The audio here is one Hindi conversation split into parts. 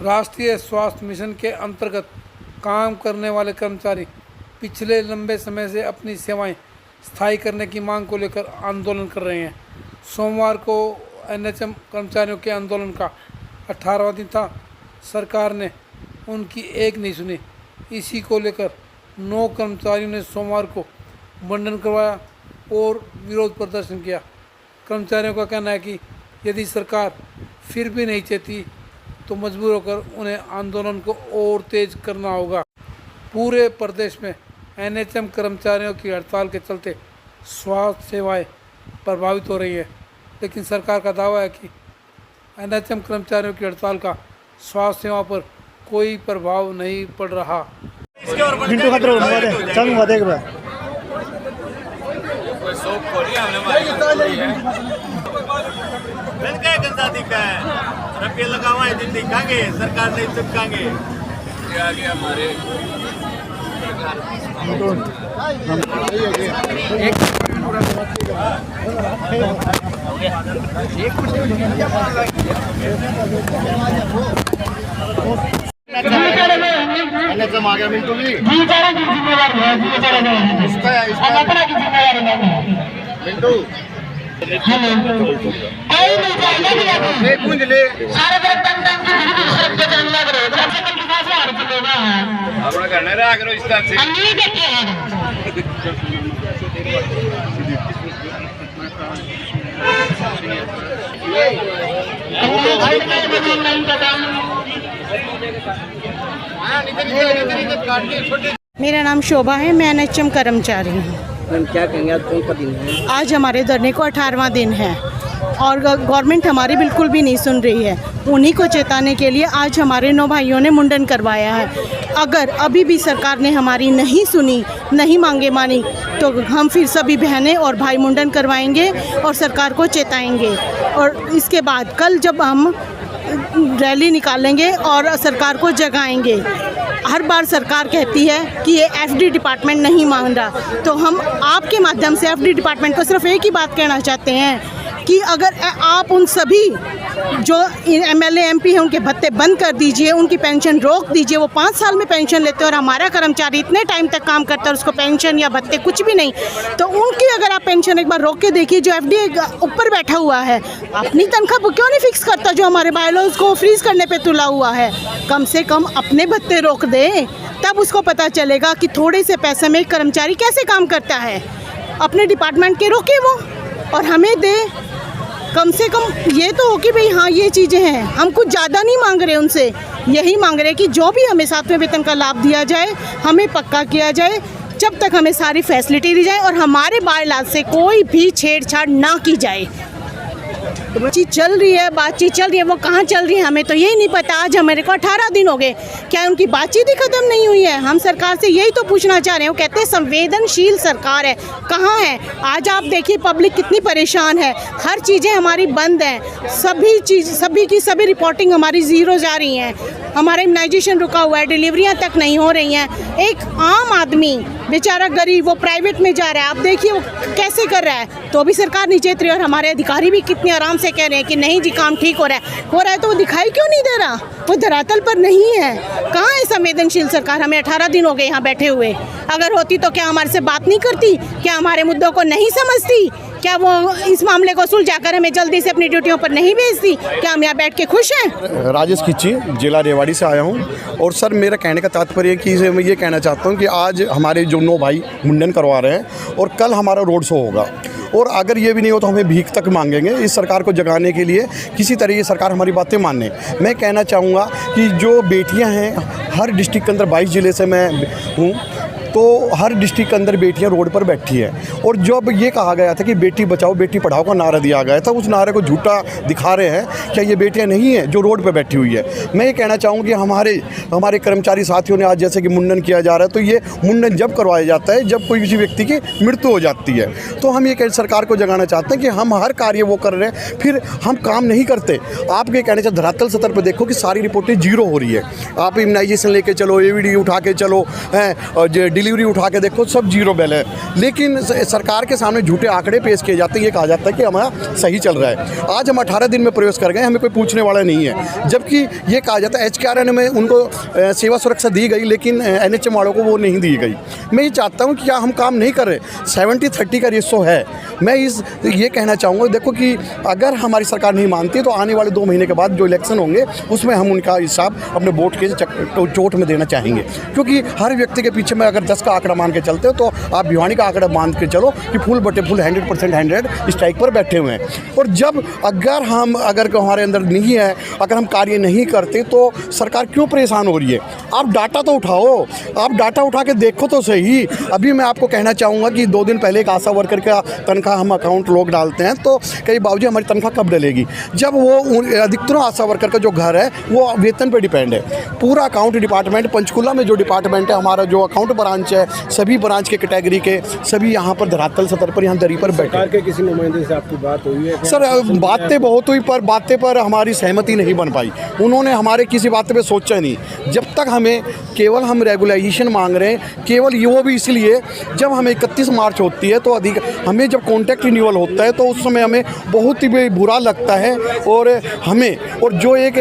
राष्ट्रीय स्वास्थ्य मिशन के अंतर्गत काम करने वाले कर्मचारी पिछले लंबे समय से अपनी सेवाएं स्थायी करने की मांग को लेकर आंदोलन कर रहे हैं। सोमवार को एनएचएम कर्मचारियों के आंदोलन का 18वां दिन था। सरकार ने उनकी एक नहीं सुनी। इसी को लेकर 9 कर्मचारियों ने सोमवार को मुंडन करवाया और विरोध प्रदर्शन किया। कर्मचारियों का कहना है कि यदि सरकार फिर भी नहीं चाहती तो मजबूर होकर उन्हें आंदोलन को और तेज करना होगा। पूरे प्रदेश में एनएचएम कर्मचारियों की हड़ताल के चलते स्वास्थ्य सेवाएं प्रभावित हो रही है, लेकिन सरकार का दावा है कि एनएचएम कर्मचारियों की हड़ताल का स्वास्थ्य सेवा पर कोई प्रभाव नहीं पड़ रहा। रुपये लगावा है, दिन दिखाएंगे, सरकार नहीं चिपकाएंगे। आगे हमारे आ गया मिंटू जी मिंटू अपना करना रहा करो इस तरह से। मेरा नाम शोभा है, मैं एनएचएम कर्मचारी हूँ। क्या कहेंगे, आज कौन सा दिन है? आज हमारे धरने को 18वां दिन है और गवर्नमेंट हमारी बिल्कुल भी नहीं सुन रही है। उन्हीं को चेताने के लिए आज हमारे 9 भाइयों ने मुंडन करवाया है। अगर अभी भी सरकार ने हमारी नहीं सुनी, नहीं मांगे मानी, तो हम फिर सभी बहनें और भाई मुंडन करवाएंगे और सरकार को चेताएंगे। और इसके बाद कल जब हम रैली निकालेंगे और सरकार को जगाएंगे। हर बार सरकार कहती है कि ये एफडी डिपार्टमेंट नहीं मान रहा, तो हम आपके माध्यम से एफडी डिपार्टमेंट को सिर्फ एक ही बात कहना चाहते हैं कि अगर आप उन सभी जो एमएलए एमपी हैं उनके भत्ते बंद कर दीजिए, उनकी पेंशन रोक दीजिए। वो 5 साल में पेंशन लेते हैं और हमारा कर्मचारी इतने टाइम तक काम करता है, उसको पेंशन या भत्ते कुछ भी नहीं। तो उनकी अगर आप पेंशन एक बार रोक के देखिए। जो एफडी ऊपर बैठा हुआ है अपनी तनख्वाह क्यों नहीं फिक्स करता, जो हमारे बायलॉज को फ्रीज करने पर तुला हुआ है। कम से कम अपने भत्ते रोक दे, तब उसको पता चलेगा कि थोड़े से पैसे में एक कर्मचारी कैसे काम करता है। अपने डिपार्टमेंट के रोके वो और हमें दे। कम से कम ये तो हो कि भाई हाँ ये चीज़ें हैं, हम कुछ ज़्यादा नहीं मांग रहे उनसे, यही मांग रहे कि जो भी हमें 7वें वेतन का लाभ दिया जाए, हमें पक्का किया जाए, जब तक हमें सारी फैसिलिटी दी जाए और हमारे बायलॉज से कोई भी छेड़छाड़ ना की जाए। बातचीत चल रही है, वो कहाँ चल रही है हमें तो यही नहीं पता। आज हमारे को 18 दिन हो गए, क्या उनकी बातचीत ही खत्म नहीं हुई है? हम सरकार से यही तो पूछना चाह रहे हैं। वो कहते हैं संवेदनशील सरकार है, कहाँ है? आज आप देखिए पब्लिक कितनी परेशान है, हर चीज़ें हमारी बंद हैं, सभी की सभी रिपोर्टिंग हमारी ज़ीरो जा रही हैं, हमारा इम्यूनाइजेशन रुका हुआ है, डिलीवरियाँ तक नहीं हो रही हैं। एक आम आदमी बेचारा गरीब वो प्राइवेट में जा रहा है, आप देखिए वो कैसे कर रहा है, तो भी सरकार नहीं चेत रही। और हमारे अधिकारी भी कितने आराम से कह रहे हैं कि नहीं जी काम ठीक हो रहा है, तो वो दिखाई क्यों नहीं दे रहा? वो धरातल पर नहीं है। कहाँ है संवेदनशील सरकार? हमें 18 दिन हो गए यहाँ बैठे हुए। अगर होती तो क्या हमारे से बात नहीं करती? क्या हमारे मुद्दों को नहीं समझती? क्या वो इस मामले को सुलझाकर हमें जल्दी से अपनी ड्यूटियों पर नहीं भेजती? क्या हम यहाँ बैठ के खुश हैं? राजेश खिच्ची, जिला रेवाड़ी से आया हूँ। और सर मेरा कहने का तात्पर्य है कि मैं ये कहना चाहता हूँ कि आज हमारे जो 9 भाई मुंडन करवा रहे हैं और कल हमारा रोड शो होगा, और अगर ये भी नहीं हो तो हमें भीख तक मांगेंगे इस सरकार को जगाने के लिए। किसी तरह ये सरकार हमारी बातें माने। मैं कहना चाहूँगा कि जो बेटियाँ हैं हर डिस्ट्रिक्ट के अंदर 22 ज़िले से मैं हूँ, तो हर डिस्ट्रिक्ट के अंदर बेटियां रोड पर बैठी हैं। और जब ये कहा गया था कि बेटी बचाओ बेटी पढ़ाओ का नारा दिया गया था, उस नारे को झूठा दिखा रहे हैं। क्या ये बेटियां नहीं हैं जो रोड पर बैठी हुई है? मैं ये कहना चाहूँगा कि हमारे कर्मचारी साथियों ने आज जैसे कि मुंडन किया जा रहा है, तो ये मुंडन जब करवाया जाता है जब कोई किसी व्यक्ति की मृत्यु हो जाती है। तो हम ये सरकार को जगाना चाहते हैं कि हम हर कार्य वो कर रहे हैं, फिर हम काम नहीं करते। आप ये कहने चाहिए धरातल सतर पर देखो कि सारी रिपोर्टें जीरो हो रही है। आप इम्यूनाइजेशन लेके चलो, एवीडी उठा के चलो, डिलीवरी उठा के देखो सब जीरो बिल है, लेकिन सरकार के सामने झूठे आंकड़े पेश किए जाते हैं। ये कहा जाता है कि हमारा सही चल रहा है। आज हम 18 दिन में प्रवेश कर गए, हमें कोई पूछने वाला नहीं है, जबकि ये कहा जाता है HKRN में उनको सेवा सुरक्षा दी गई, लेकिन NHM वालों को वो नहीं दी गई। मैं ये चाहता हूँ कि क्या हम काम नहीं कर रहे? 70-30 का रेशो है। मैं ये कहना चाहूँगा, देखो कि अगर हमारी सरकार नहीं मानती तो आने वाले 2 महीने के बाद जो इलेक्शन होंगे उसमें हम उनका हिसाब अपने वोट के चोट में देना चाहेंगे, क्योंकि हर व्यक्ति के पीछे में अगर 10 का आंकड़ा मान के चलते हो तो आप भिवानी का आंकड़ा मान के चलो कि फुल बटे फुल 100% 100 स्ट्राइक पर बैठे हुए हैं। और जब अगर हमारे अंदर नहीं है, अगर हम कार्य नहीं करते तो सरकार क्यों परेशान हो रही है? आप डाटा तो उठाओ, आप डाटा उठा के देखो तो सही। अभी मैं आपको कहना चाहूँगा कि 2 दिन पहले एक आशा वर्कर का तनख्वाह हम अकाउंट लोग डालते हैं तो कई बाबूजी हमारी तनख्वाह कब डलेगी, जब वो अधिकतर आशा वर्कर का जो घर है वो वेतन पर डिपेंड है। पूरा अकाउंट डिपार्टमेंट पंचकुला में जो डिपार्टमेंट है, हमारा जो अकाउंट ब्रांच है, सभी ब्रांच के कैटेगरी के सभी यहाँ पर धरातल सतर पर यहाँ दरी पर बैठे। के किसी नुमाइंदे से आपकी बात हुई है? सर बातें बहुत हुई, पर बातें पर हमारी सहमति नहीं बन पाई। उन्होंने हमारे किसी बात पे सोचा नहीं। जब तक हमें केवल हम रेगुलाइजेशन मांग रहे हैं, केवल ये वो भी इसलिए जब हमें 31 मार्च होती है तो हमें जब कॉन्ट्रैक्ट रिन्यूअल होता है तो उस समय हमें बहुत ही बुरा लगता है। और जो एक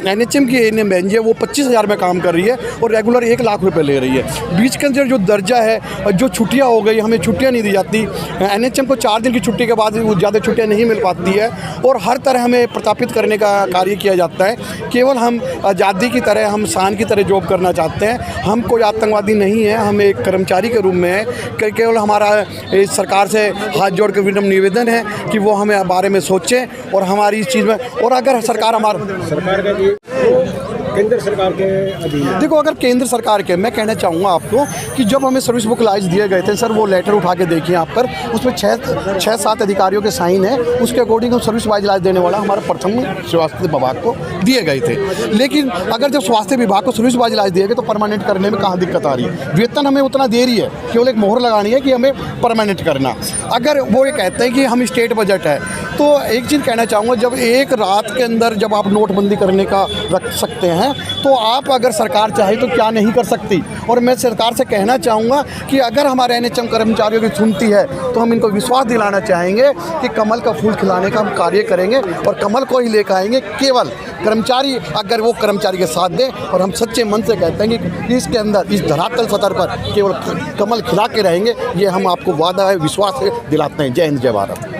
NHM की ANM बेंच है वो 25,000 में काम कर रही है और रेगुलर 1 लाख रुपए ले रही है। बीच के अंदर जो दर्जा है, जो छुट्टियां हो गई, हमें छुट्टियां नहीं दी जाती। NHM को 4 दिन की छुट्टी के बाद ज़्यादा छुट्टियां नहीं मिल पाती है और हर तरह हमें प्रतापित करने का कार्य किया जाता है। केवल हम आज़ादी की तरह, हम शान की तरह जॉब करना चाहते हैं। हम कोई आतंकवादी नहीं है, हम एक कर्मचारी के रूप में है। केवल हमारा सरकार से हाथ जोड़ के विनम्र निवेदन है कि वो हमें बारे में सोचें और हमारी इस चीज़ में, और अगर सरकार केंद्र सरकार के अधीन, देखो अगर केंद्र सरकार के, मैं कहना चाहूँगा आपको कि जब हमें सर्विस बुक लाइज दिए गए थे सर, वो लेटर उठा के देखिए आप पर, उसमें 6-7 अधिकारियों के साइन है। उसके अकॉर्डिंग हम सर्विस वाइज लाइज देने वाला हमारा प्रथम स्वास्थ्य विभाग को दिए गए थे। लेकिन अगर जब स्वास्थ्य विभाग को सर्विस वाइज लाइज दिए गए तो परमानेंट करने में कहाँ दिक्कत आ रही है? वेतन हमें उतना दे रही है, केवल एक मोहर लगानी है कि हमें परमानेंट करना। अगर वो ये कहते हैं कि हम स्टेट बजट है, तो एक चीज़ कहना चाहूँगा, जब एक रात के अंदर जब आप नोटबंदी करने का रख सकते हैं तो आप अगर सरकार चाहे तो क्या नहीं कर सकती। और मैं सरकार से कहना चाहूँगा कि अगर हमारे NHM कर्मचारियों की सुनती है तो हम इनको विश्वास दिलाना चाहेंगे कि कमल का फूल खिलाने का हम कार्य करेंगे और कमल को ही लेकर आएंगे। केवल कर्मचारी, अगर वो कर्मचारी के साथ दें और हम सच्चे मन से कहते हैं कि इसके अंदर, इस धरातल सतर पर केवल कमल खिला के रहेंगे, ये हम आपको वादा है, विश्वास दिलाते हैं। जय हिंद, जय भारत।